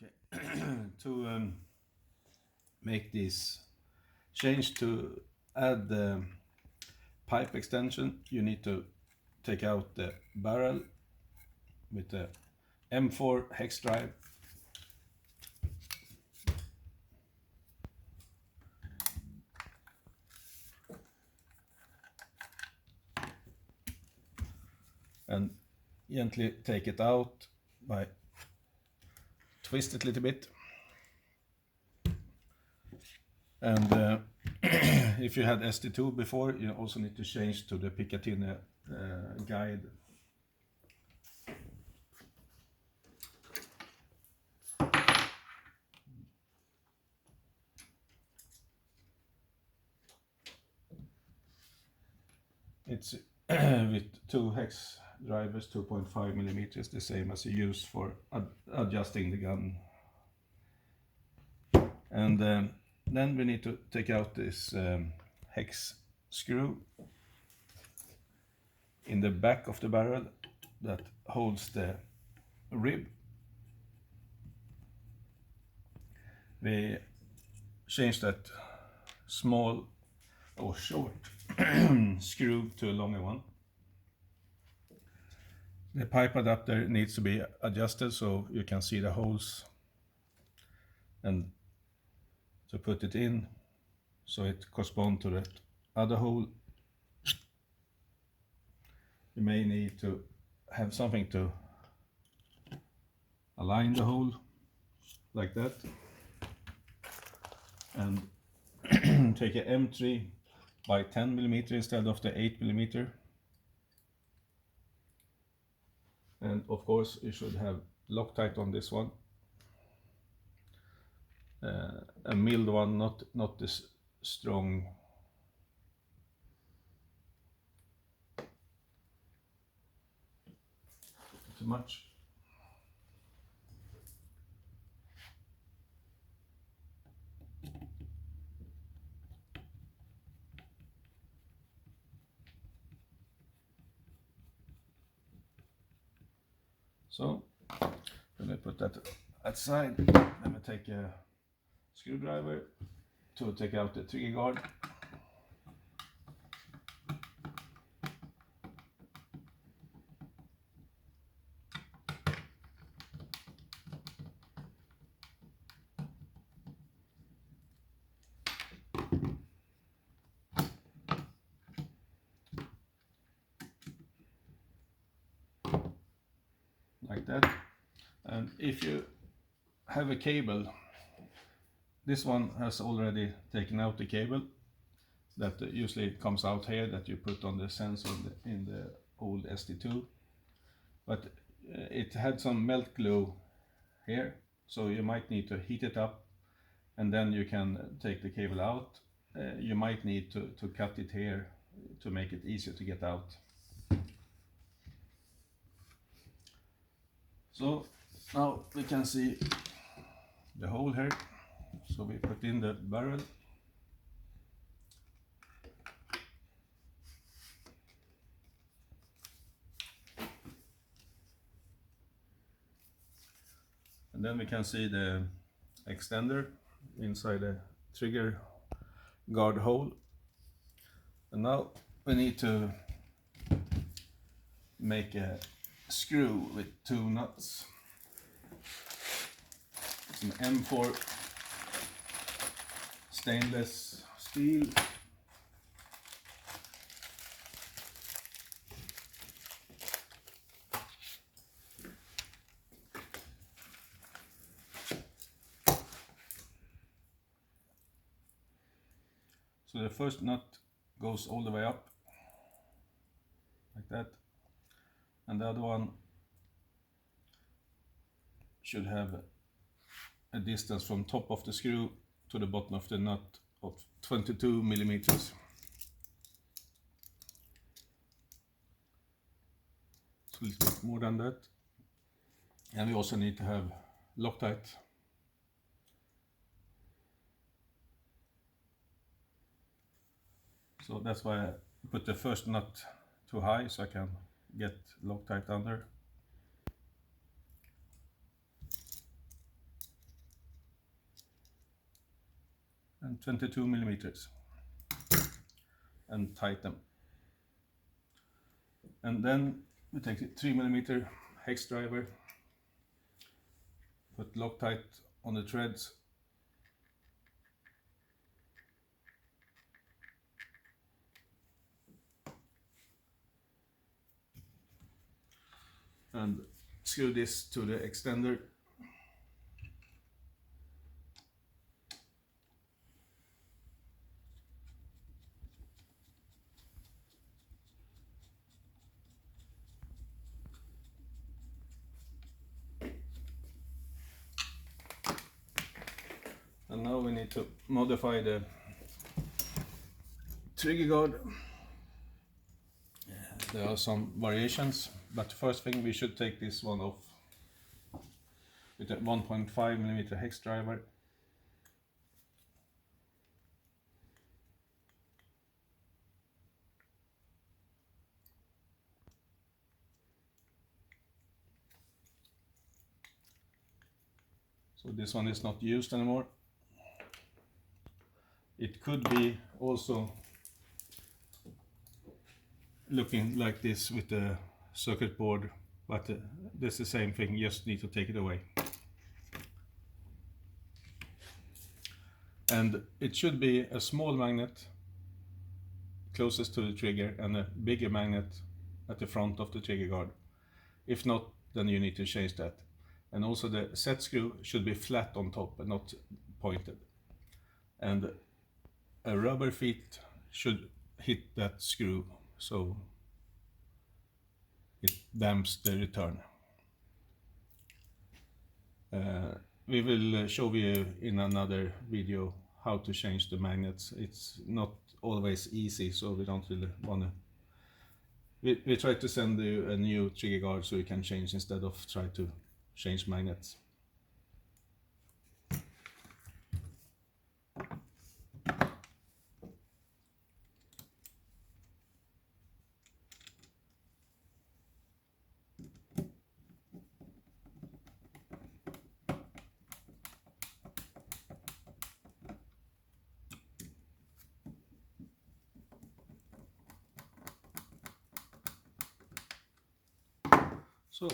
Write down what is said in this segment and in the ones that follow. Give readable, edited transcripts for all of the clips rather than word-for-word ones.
Okay, to make this change, to add the pipe extension, you need to take out the barrel with the M4 hex drive. And gently take it out by twist it a little bit. And if you had ST2 before, you also need to change to the Picatinny guide. It's with two hex drivers, 2.5 millimeters, the same as you use for adjusting the gun. And then we need to take out this hex screw in the back of the barrel that holds the rib. We change that small or short screw to a longer one. The pipe adapter needs to be adjusted so you can see the holes, and to put it in so it corresponds to that other hole, you may need to have something to align the hole like that, and take a M3 by 10 millimeter instead of the 8 millimeter. And of course you should have Loctite on this one, a mild one, not this strong. Too much. So then I put that aside. Then I take a screwdriver to take out the trigger guard. Like that. And if you have a cable, this one has already taken out the cable that usually comes out here that you put on the sensor in the old ST2, but it had some melt glue here, so you might need to heat it up and then you can take the cable out. You might need to cut it here to make it easier to get out. So now we can see the hole here. So we put in the barrel. And then we can see the extender inside the trigger guard hole. And now we need to make a screw with two nuts. It's an M4 stainless steel. So the first nut goes all the way up, like that, and the other one should have a distance from top of the screw to the bottom of the nut of 22 millimeters. So a little bit more than that. And we also need to have Loctite. So that's why I put the first nut too high so I can get Loctite under. and 22 millimeters and tighten. And then we take a 3 millimeter hex driver, put Loctite on the threads, and screw this to the extender. And now we need to modify the trigger guard. There are some variations, but the first thing, we should take this one off with a 1.5 millimeter hex driver. So this one is not used anymore. It could be also looking like this with the circuit board, but this is the same thing, you just need to take it away. And it should be a small magnet closest to the trigger and a bigger magnet at the front of the trigger guard. If not, then you need to change that. And also the set screw should be flat on top and not pointed. And a rubber feet should hit that screw so it damps the return. We will show you in another video how to change the magnets. It's not always easy, so we don't really want to. We try to send you a new trigger guard so you can change instead of try to change magnets. So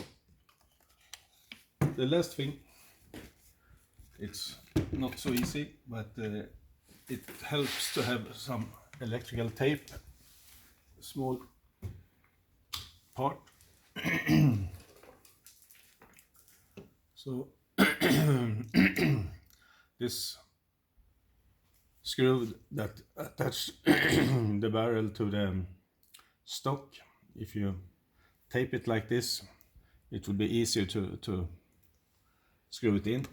the last thing, it's not so easy, but it helps to have some electrical tape, small part. So this screw that attaches the barrel to the stock, if you tape it like this, it will be easier to screw it in.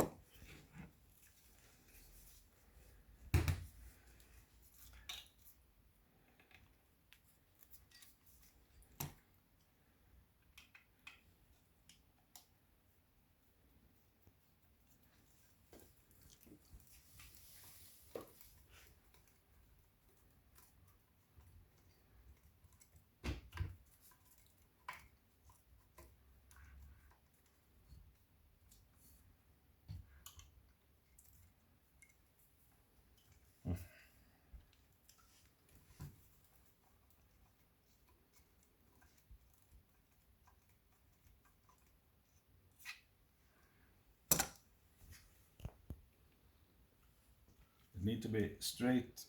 Need to be straight.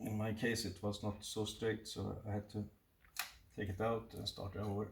In my case it was not so straight, so I had to take it out and start over.